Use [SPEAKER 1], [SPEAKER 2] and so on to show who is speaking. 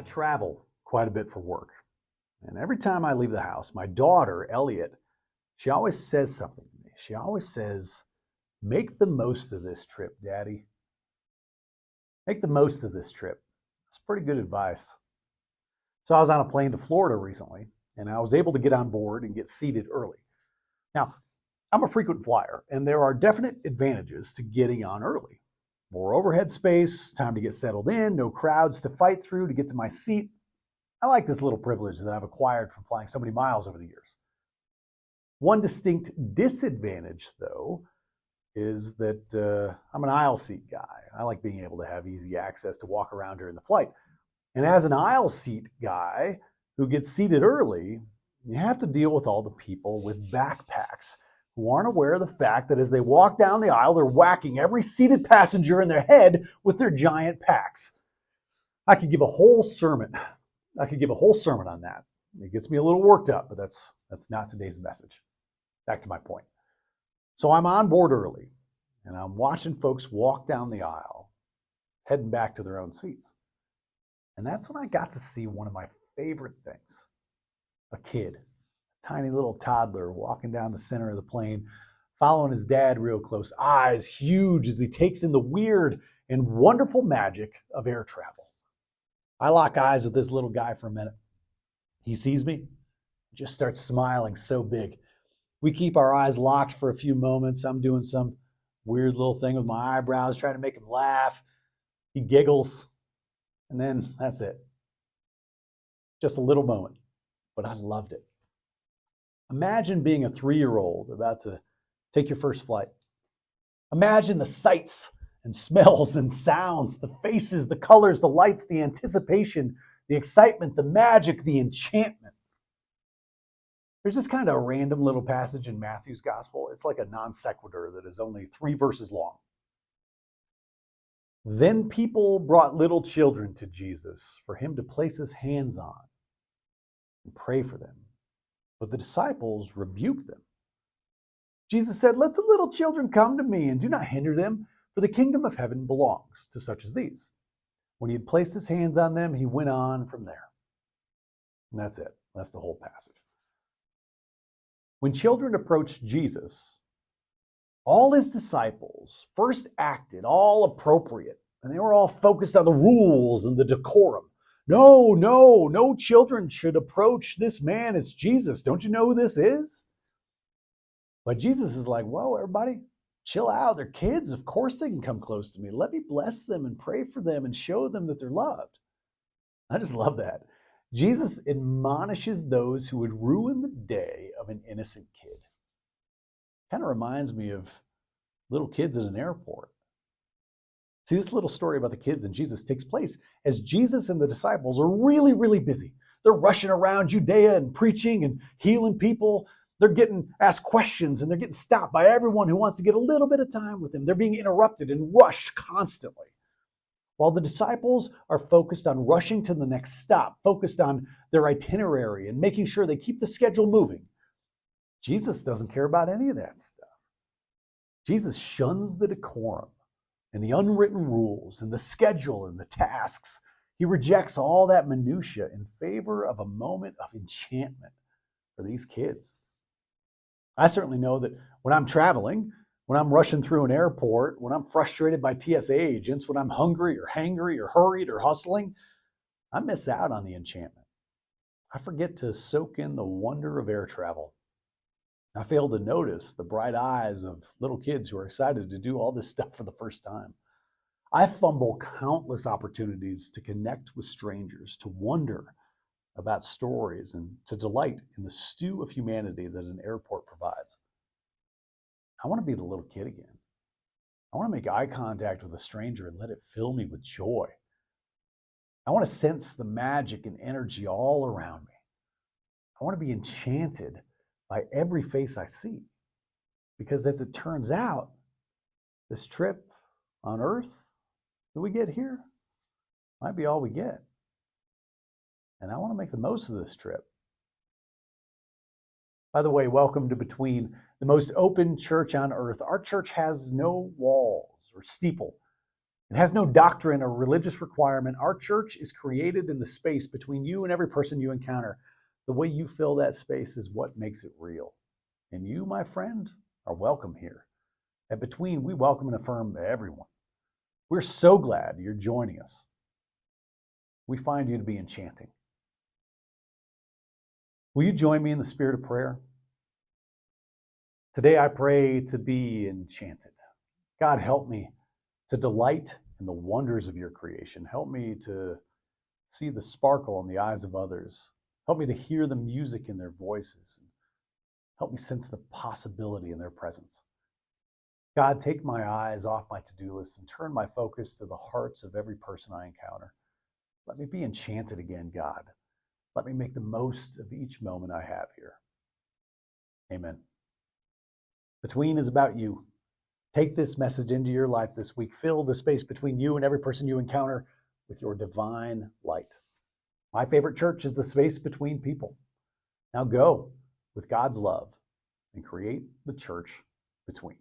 [SPEAKER 1] travel quite a bit for work. And every time I leave the house, my daughter, Elliot, she always says something to me. She always says, "Make the most of this trip, Daddy. Make the most of this trip." It's pretty good advice. So I was on a plane to Florida recently, and I was able to get on board and get seated early. Now, I'm a frequent flyer, and there are definite advantages to getting on early. More overhead space, time to get settled in, no crowds to fight through to get to my seat. I like this little privilege that I've acquired from flying so many miles over the years. One distinct disadvantage, though, is that I'm an aisle seat guy. I like being able to have easy access to walk around during the flight. And as an aisle seat guy who gets seated early, you have to deal with all the people with backpacks who aren't aware of the fact that as they walk down the aisle, they're whacking every seated passenger in their head with their giant packs. I could give a whole sermon. On that. It gets me a little worked up, but that's not today's message. Back to my point. So I'm on board early, and I'm watching folks walk down the aisle, heading back to their own seats. And that's when I got to see one of my favorite things. A kid, a tiny little toddler walking down the center of the plane, following his dad real close, eyes huge as he takes in the weird and wonderful magic of air travel. I lock eyes with this little guy for a minute. He sees me, just starts smiling so big. We keep our eyes locked for a few moments. I'm doing some weird little thing with my eyebrows, trying to make him laugh. He giggles, and then that's it. Just a little moment, but I loved it. Imagine being a 3-year-old about to take your first flight. Imagine the sights and smells and sounds, the faces, the colors, the lights, the anticipation, the excitement, the magic, the enchantment. There's this kind of random little passage in Matthew's gospel. It's like a non sequitur that is only 3 verses long. Then people brought little children to Jesus for him to place his hands on and pray for them. But the disciples rebuked them. Jesus said, "Let the little children come to me and do not hinder them, for the kingdom of heaven belongs to such as these." When he had placed his hands on them, he went on from there. And that's it. That's the whole passage. When children approached Jesus, all his disciples first acted all appropriate, and they were all focused on the rules and the decorum. No children should approach this man. It's Jesus. Don't you know who this is? But Jesus is like, whoa, everybody, chill out. They're kids. Of course they can come close to me. Let me bless them and pray for them and show them that they're loved. I just love that. Jesus admonishes those who would ruin the day of an innocent kid. Kind of reminds me of little kids at an airport. See, this little story about the kids and Jesus takes place as Jesus and the disciples are really, really busy. They're rushing around Judea and preaching and healing people. They're getting asked questions and they're getting stopped by everyone who wants to get a little bit of time with them. They're being interrupted and rushed constantly. While the disciples are focused on rushing to the next stop, focused on their itinerary and making sure they keep the schedule moving, Jesus doesn't care about any of that stuff. Jesus shuns the decorum and the unwritten rules and the schedule and the tasks. He rejects all that minutia in favor of a moment of enchantment for these kids. I certainly know that when I'm traveling, when I'm rushing through an airport, when I'm frustrated by TSA agents, when I'm hungry or hangry or hurried or hustling, I miss out on the enchantment. I forget to soak in the wonder of air travel. I fail to notice the bright eyes of little kids who are excited to do all this stuff for the first time. I fumble countless opportunities to connect with strangers, to wonder about stories, and to delight in the stew of humanity that an airport provides. I want to be the little kid again. I want to make eye contact with a stranger and let it fill me with joy. I want to sense the magic and energy all around me. I want to be enchanted by every face I see. Because as it turns out, this trip on Earth that we get here might be all we get. And I want to make the most of this trip. By the way, welcome to Between, the most open church on earth. Our church has no walls or steeple. It has no doctrine or religious requirement. Our church is created in the space between you and every person you encounter. The way you fill that space is what makes it real. And you, my friend, are welcome here. At Between, we welcome and affirm everyone. We're so glad you're joining us. We find you to be enchanting. Will you join me in the spirit of prayer? Today I pray to be enchanted. God, help me to delight in the wonders of your creation. Help me to see the sparkle in the eyes of others. Help me to hear the music in their voices. Help me sense the possibility in their presence. God, take my eyes off my to-do list and turn my focus to the hearts of every person I encounter. Let me be enchanted again, God. Let me make the most of each moment I have here. Amen. Between is about you. Take this message into your life this week. Fill the space between you and every person you encounter with your divine light. My favorite church is the space between people. Now go with God's love and create the church between.